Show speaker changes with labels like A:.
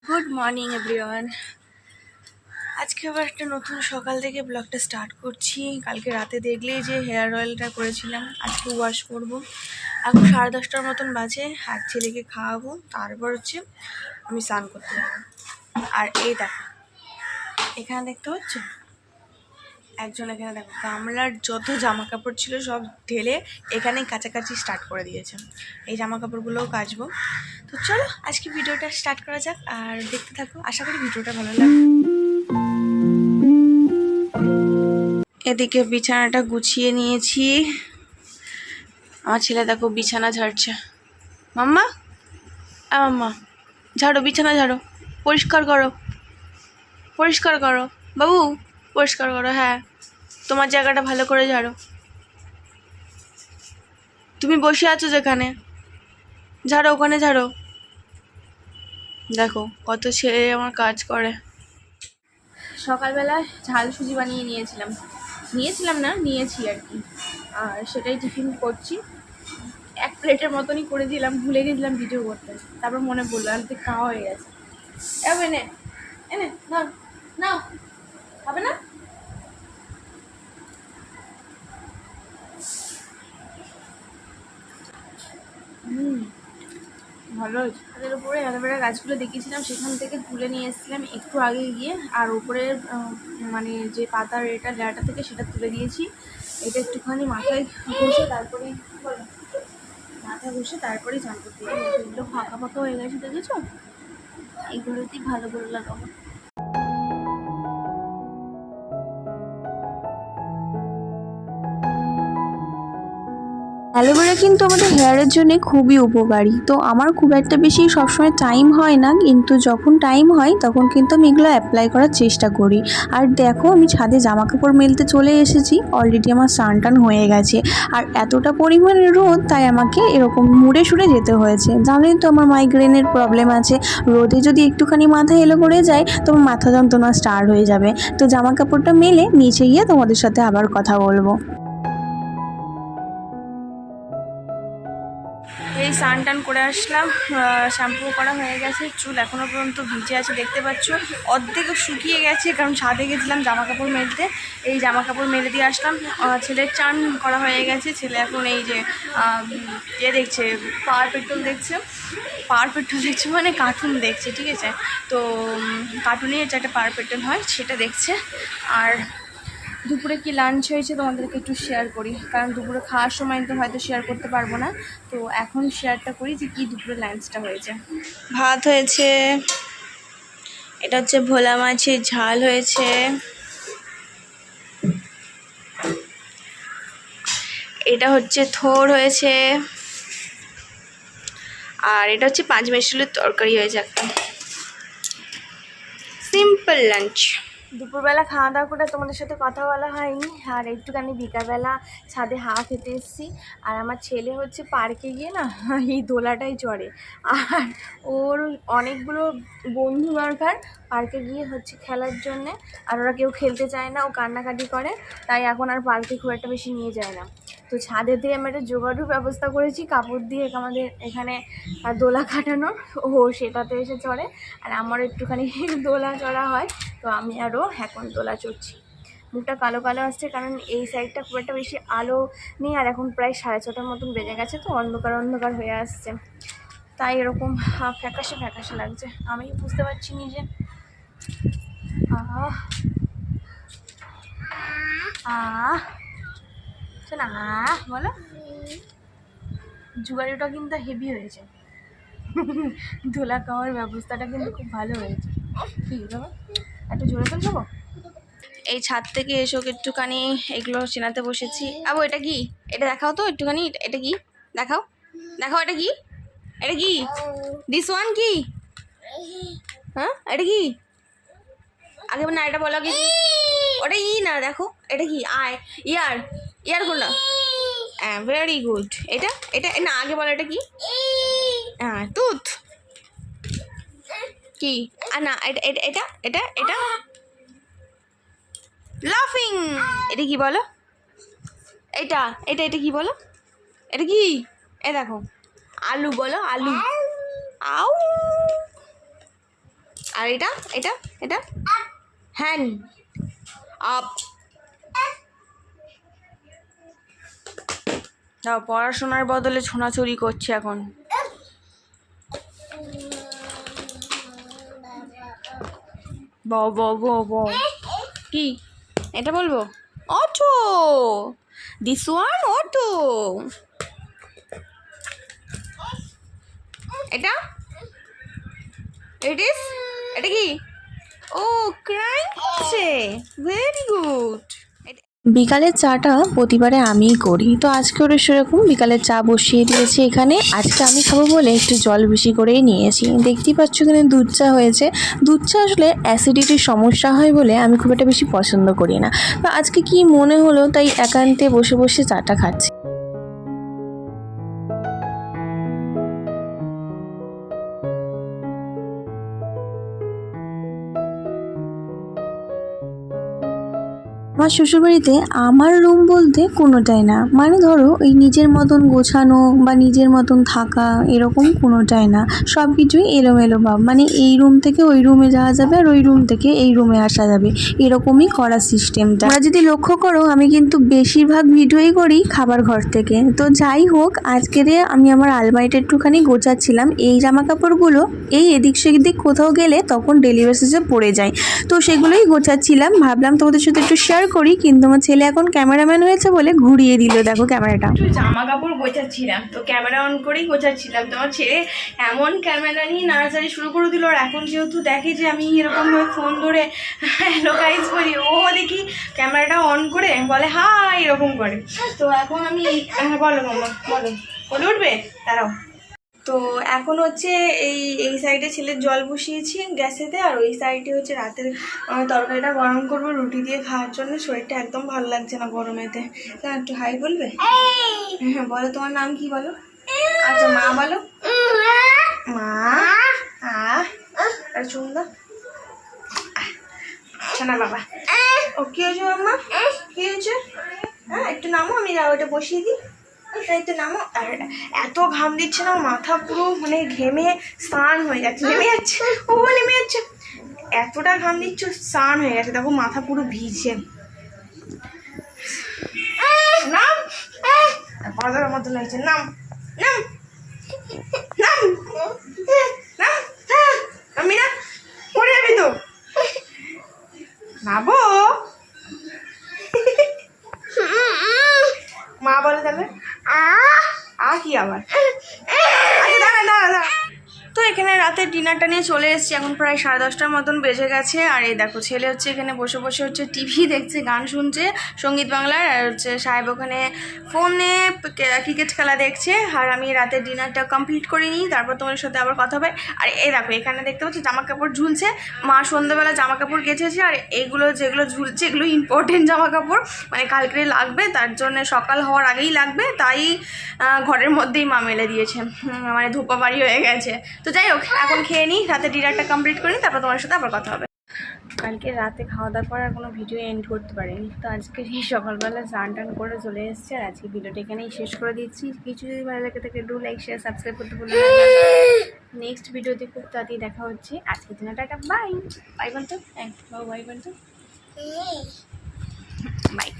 A: Good morning everyone. আজকে আবার একটা নতুন সকাল থেকে ব্লগটা স্টার্ট করছি। কালকে রাতে দেখলেই যে হেয়ার অয়েলটা করেছিলাম, আজকে ওয়াশ করব। এখন 10:30টার মতন বাজে, আর ছেলেকে খাওয়াবো, তারপর আমি স্নান করতে যাবো। আর এই দেখো, এখানে দেখতে পাচ্ছ একজন, এখানে দেখো গামলার যত জামা কাপড় ছিল সব ঢেলে এখানেই কাছাকাছি স্টার্ট করে দিয়েছে। এই জামা কাপড়গুলোও কাচবো। তো চলো আজকে ভিডিওটা স্টার্ট করা যাক, আর দেখতে থাকো, আশা করি ভিডিওটা ভালো লাগবে। এদিকে বিছানাটা গুছিয়ে নিয়েছি। আমার ছেলে দেখো বিছানা ঝাড়ছে। মাম্মা, মাম্মা ঝাড়ো, বিছানা ঝাড়ো, পরিষ্কার করো, পরিষ্কার করো বাবু, পরিষ্কার করো। হ্যাঁ, তোমার জায়গাটা ভালো করে ঝাড়ো। তুমি বসে আছো যেখানে, ঝাড়ো, ওখানে ঝাড়ো। দেখো কত ছেলে আমার কাজ করে। সকালবেলায় ঝাল সুজি বানিয়ে নিয়েছি আর কি। আর সেটাই টিফিন করছি। এক প্লেটের মতনই করে দিলাম, ভুলে গেছিলাম ভিডিও করতে, তারপর মনে পড়লো আর খাওয়া হয়ে গেছে। এনে এনে নাও, নাও, হবে না? ভালো হয়েছে। তাদের উপরে অ্যালোভেরা গাছগুলো দেখিয়েছিলাম, সেখান থেকে তুলে নিয়ে এসেছিলাম একটু আগে গিয়ে, আর উপরের মানে যে পাতার ডাঁটা থেকে সেটা তুলে দিয়েছি। এটা একটুখানি মাথায় ঘষে তারপরে তারপরেই চান করতে যাবো। এগুলো ফাঁকা ফাঁকা হয়ে গেছে, দেখেছো? এইগুলোতেই ভালো করে লাগাবো।
B: অ্যালোভেরা কিন্তু আমাদের হেয়ারের জন্য খুবই উপকারী। তো আমার খুব একটা বেশি সবসময় টাইম হয় না, কিন্তু যখন টাইম হয় তখন কিন্তু আমি এগুলো অ্যাপ্লাই করার চেষ্টা করি। আর দেখো, আমি ছাদে জামা কাপড় মেলতে চলে এসেছি। অলরেডি আমার স্নান টান হয়ে গেছে। আর এতটা পরিমাণে রোদ, তাই আমাকে এরকম মুড়ে সুড়ে যেতে হয়েছে। জানোই তো আমার মাইগ্রেনের প্রবলেম আছে। রোদে যদি একটুখানি মাথা এলো করে যায় তো আমার মাথা যন্ত্রণা স্টার্ট হয়ে যাবে। তো জামা কাপড়টা মেলে নিচে গিয়ে তোমাদের সাথে আবার কথা বলবো।
A: এই স্নান টান করে আসলাম, শ্যাম্পু করা হয়ে গেছে, চুল এখনও পর্যন্ত ভিজে আছে দেখতে পাচ্ছ। অর্ধেক শুকিয়ে গেছে, কারণ ছাদে গেছিলাম জামা কাপড় মেলতে। এই জামা কাপড় মেলে দিয়ে আসলাম। ছেলের চান করা হয়ে গেছে। ছেলে এখন এই যে দেখছে, পাওয়ার পেট্রোল দেখছে। মানে কার্টুন দেখছে, ঠিক আছে? তো কার্টুনে যে একটা পাওয়ার পেট্রোল হয় সেটা দেখছে। আর দুপুরে কি লাঞ্চ হয়েছে তোমাদেরকে একটু শেয়ার করি, কারণ দুপুরে খাওয়ার সময় তো হয়তো শেয়ার করতে পারবো না। তো এখন শেয়ারটা করি যে কি দুপুরে লাঞ্চটা হয়েছে। ভাত হয়েছে, এটা হচ্ছে ভোলা মাছের ঝাল হয়েছে, এটা হচ্ছে থোড় হয়েছে, আর এটা হচ্ছে পাঁচমেশালের তরকারি হয়েছে একটা। Simple lunch. দুপুরবেলা খাওয়া দাওয়া করে তোমাদের সাথে কথা বলা হয়নি, আর একটুখানি বিকালবেলা ছাদে হাওয়া খেতে এসেছি। আর আমার ছেলে হচ্ছে পার্কে গিয়ে না এই দোলাটাই চড়ে। আর ওর অনেকগুলো বন্ধু দরকার পার্কে গিয়ে হচ্ছে খেলার জন্যে। আর ওরা কেউ খেলতে চায় না, ও কান্নাকাটি করে, তাই এখন আর পার্কে খুব একটা বেশি নিয়ে যায় না। তো ছাদে দিয়ে আমি একটা জোগাড়ও ব্যবস্থা করেছি, কাপড় দিয়ে আমাদের এখানে দোলা কাটানোর। ও সেটাতে এসে চড়ে, আর আমার একটুখানি দোলা চড়া হয়, তো আমি আরও এখন দোলা চড়ছি। মুখটা কালো কালো আসছে, কারণ এই সাইডটা খুব একটা বেশি আলো নেই, আর এখন প্রায় 6:30টার মতন বেজে গেছে, তো অন্ধকার অন্ধকার হয়ে আসছে, তাই এরকম ফ্যাকাশে ফ্যাকাশে লাগছে। আমি বুঝতে পারছি নিজে। না বলো, জুগারিটা কিন্তু হেভি হয়েছে। দোলা খাওয়ার ব্যবস্থাটা কিন্তু খুব ভালো হয়েছে। ঠিক আছে, একটু জোরে ফেলবো। এই ছাদ থেকে এসো একটুখানি এগুলো চেনাতে বসেছি। আবু এটা কি? এটা দেখাও তো একটুখানি, এটা কি দেখাও, দেখাও এটা কি, এটা কি, দিস ওয়ান কি? হ্যাঁ এটা কি? আগে না এটা বলো কি? ওটা ই না, দেখো এটা কি? ইয়ার, ইয়ার কোনটা? হ্যাঁ, ভেরি গুড। এটা এটা না, আগে বলো এটা কি? হ্যাঁ, টুথ কি? আর না, এটা এটা এটা এটা এটা লাফিং। এটা কি বলো? এটা এটা এটা কি বলো? এটা কি? দেখো, আলু বলো, আলু। আউ, আর এটা এটা এটা হ্যান্ড আপ। দাও, পড়াশোনার বদলে ছোনাছুরি করছে এখন। বউ বউ বউ বউ কি এটা বলবো? Auto, this one auto. এটা ইট ইজ, এটা কি? ও ক্রাইং করছে, ভেরি গুড।
B: বিকালের চাটা প্রতিবারে আমিই করি, তো আজকে ওরা সেরকম বিকালের চা বসিয়ে দিয়েছি এখানে। আজকে আমি খাবো বলে একটু জল বেশি করেই নিয়েছি। দেখতেই পাচ্ছ এখানে দুধ চা হয়েছে। দুধ চা আসলে অ্যাসিডিটির সমস্যা হয় বলে আমি খুব একটা বেশি পছন্দ করি না, তো আজকে কি মনে হলো তাই একান্তে বসে বসে চাটা খাচ্ছি। আমার শ্বশুরবাড়িতে আমার রুম বলতে কোনোটাই না, মানে ধরো এই নিজের মতন গোছানো বা নিজের মতন থাকা এরকম কোনোটাই না, সব কিছুই এলোমেলো ভাব। মানে এই রুম থেকে ওই রুমে যাওয়া যাবে আর ওই রুম থেকে এই রুমে আসা যাবে, এরকমই করার সিস্টেমটা। তোমরা যদি লক্ষ্য করো আমি কিন্তু বেশিরভাগ ভিডিওই করি খাবার ঘর থেকে। তো যাই হোক, আজকের আমি আমার আলমারিটা একটুখানি গোছাচ্ছিলাম। এই জামা কাপড়গুলো এই এদিক সেদিক কোথাও গেলে তখন ডেলি বেসিসে পড়ে যায়, তো সেগুলোই গোছাচ্ছিলাম। ভাবলাম তোমাদের সাথে একটু শেয়ার করি, কিন্তু আমার ছেলে এখন ক্যামেরাম্যান হয়েছে বলে ঘুরিয়ে দিল, দেখো ক্যামেরাটা।
A: একটু জামা কাপড় গোছাচ্ছিলাম, তো ক্যামেরা অন করেই গোছাচ্ছিলাম। তোমার ছেলে এমন ক্যামেরা নিয়ে নাড়াচাড়ি শুরু করে দিল। আর এখন যেহেতু দেখে যে আমি এরকমভাবে ফোন ধরে হ্যালো গাইস বলি, ও দেখি ক্যামেরাটা অন করে বলে হাই এরকম করে। তো এখন আমি বলো মামা বলো, বলে উঠবে, দাঁড়াও। তো এখন হচ্ছে এই সাইডে ছেলের জল বসিয়েছি গ্যাসেতে, আর ওই সাইডে হচ্ছে রাতের তরকারিটা গরম করবো রুটি দিয়ে খাওয়ার জন্য। শরীরটা একদম ভালো লাগছে না গরমেতে। তা একটু হাই বলবে? হ্যাঁ বলো, তোমার নাম কি বলো? আচ্ছা মা বলো, মা। আর সুন্দর আচ্ছা না বাবা। ও কি হয়েছে মাম্মা, কি হয়েছে? হ্যাঁ একটু নামো, আমি ওটা বসিয়ে দিই। একটু নামো। আর এত ঘাম দিচ্ছে না, মাথা পুরো মানে ঘেমে স্নান হয়ে যাচ্ছে, নেমে যাচ্ছে, ও নেমে যাচ্ছে। এতটা ঘাম দিচ্ছ স্নান হয়ে গেছে, দেখো মাথা পুরো ভিজে। নাম বাজারের মতো লাগছে, নাম নাম নাম নাম। আমি না পড়ে যাবি তো, নাবো। মা বলে তাহলে কি আবার? আচ্ছা দাঁড়া দাঁড়া দাঁড়া। তো এখানে রাতের ডিনারটা নিয়ে চলে এসেছি, এখন প্রায় 10:30টার মতন বেজে গেছে। আর এই দেখো ছেলে হচ্ছে এখানে বসে বসে হচ্ছে টিভি দেখছে, গান শুনছে সঙ্গীত বাংলার, আর হচ্ছে সাহেব ওখানে ফোনে ক্রিকেট খেলা দেখছে। আর আমি রাতের ডিনারটা কমপ্লিট করে নিই, তারপর তোমার সাথে আবার কথা হবে। আর এই দেখো এখানে দেখতে পাচ্ছি জামা কাপড় ঝুলছে, মা সন্ধ্যাবেলা জামা কাপড় কেচেছে। আর এইগুলো যেগুলো ঝুলছে এগুলো ইম্পর্টেন্ট জামা কাপড়, মানে কালকে লাগবে, তার জন্য সকাল হওয়ার আগেই লাগবে, তাই ঘরের মধ্যেই মা মেলে দিয়েছে, মানে ধোপা বাড়ি হয়ে গেছে। তো যাই হোক এখন খেয়ে নিই, রাতে ডিনারটা কমপ্লিট করি, তারপর তোমার সাথে আবার কথা হবে। কালকে রাতে খাওয়া দাওয়ার পর আর কোনো ভিডিও এন্ড করতে পারিনি, তো আজকে এই সকালবেলা স্নান টান করে চলে এসেছে। আর আজকে ভিডিওটা এখানেই শেষ করে দিচ্ছি। কিছু যদি ভালো লাগে থাকে ডু লাইক শেয়ার সাবস্ক্রাইব করতে ভুলবেন না। নেক্সট ভিডিওতে খুব তাড়াতাড়ি দেখা হচ্ছে। আজকের জন্য টাটা, বাই বাই বলতো, বাই বলতো, বাই।